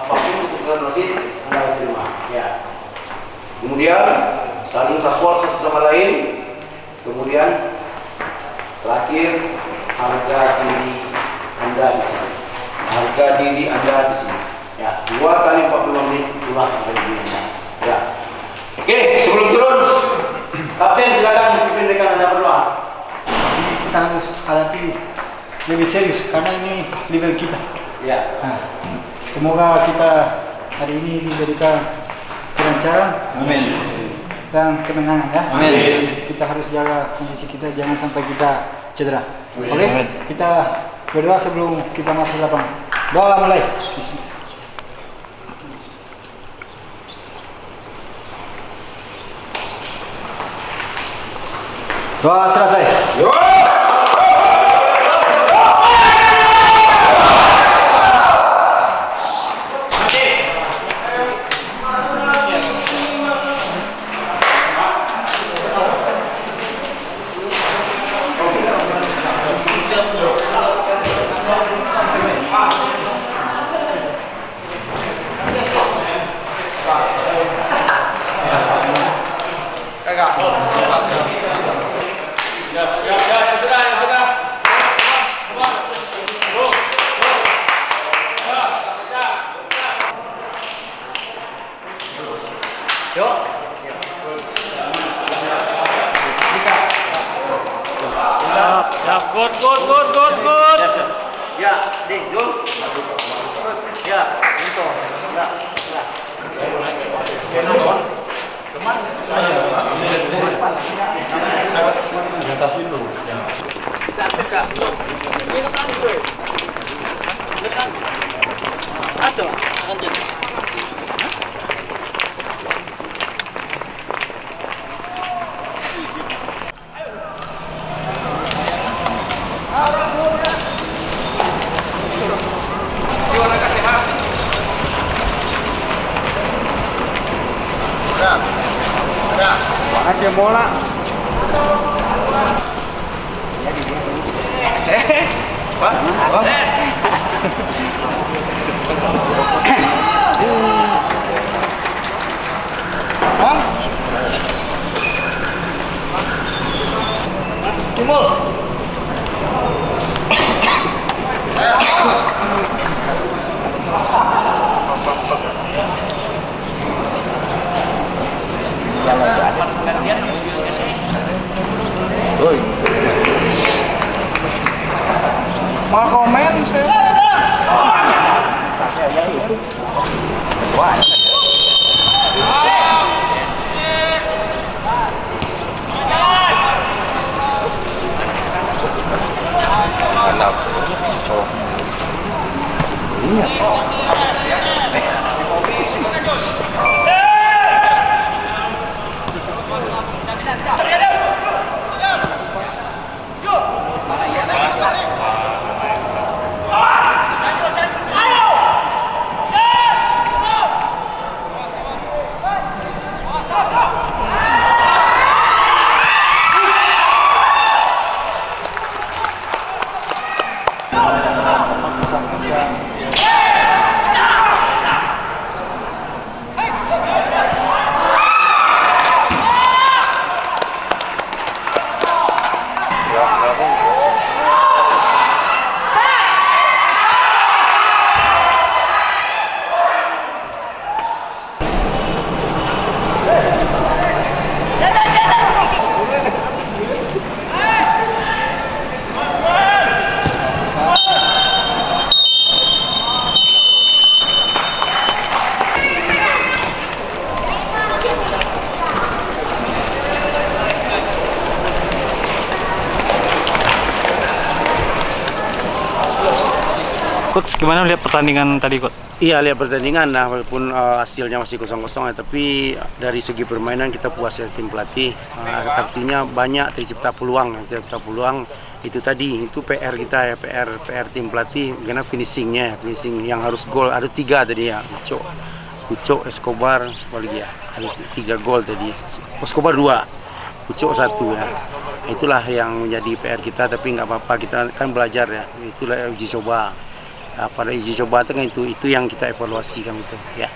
apapun keputusan wasit Anda harus terima. Ya. Kemudian saling support satu sama lain. Kemudian terakhir harga diri Anda di sini. Harga diri Anda di sini. Ya, 2 kali 45 menit itulah harga diri Anda. Ya. Oke, sebelum turun, Kapten silakan pimpin rekan Anda berdoa. Kita harus hadapi lebih serius karena ini level kita. Ya. Nah, semoga kita hari ini diberikan kelancaran. Amin. Dan kemenangan ya. Amin. Kita harus jaga kondisi kita, jangan sampai kita cedera. Amin. Oke? Amin. Kita berdoa sebelum kita masuk lapangan. Doa mulai. Bismillah. Doa selesai. Good. Ya, deh, Jul. Ya, itu. Ya. Aja bola. Mau komen saya. Coach, gimana lihat pertandingan tadi, Coach? Iya, lihat pertandingan, nah walaupun hasilnya masih 0-0 ya, tapi dari segi permainan kita puas ya tim pelatih. Artinya banyak tercipta peluang itu tadi, itu PR kita ya, PR tim pelatih, karena finishing yang harus gol ada 3 tadi ya, Ucok, Escobar, apalagi ya, harus 3 gol tadi, Escobar 2, Ucok 1 ya. Itulah yang menjadi PR kita, tapi nggak apa-apa, kita kan belajar ya, itulah uji coba. pada uji coba itu yang kita evaluasikan itu ya.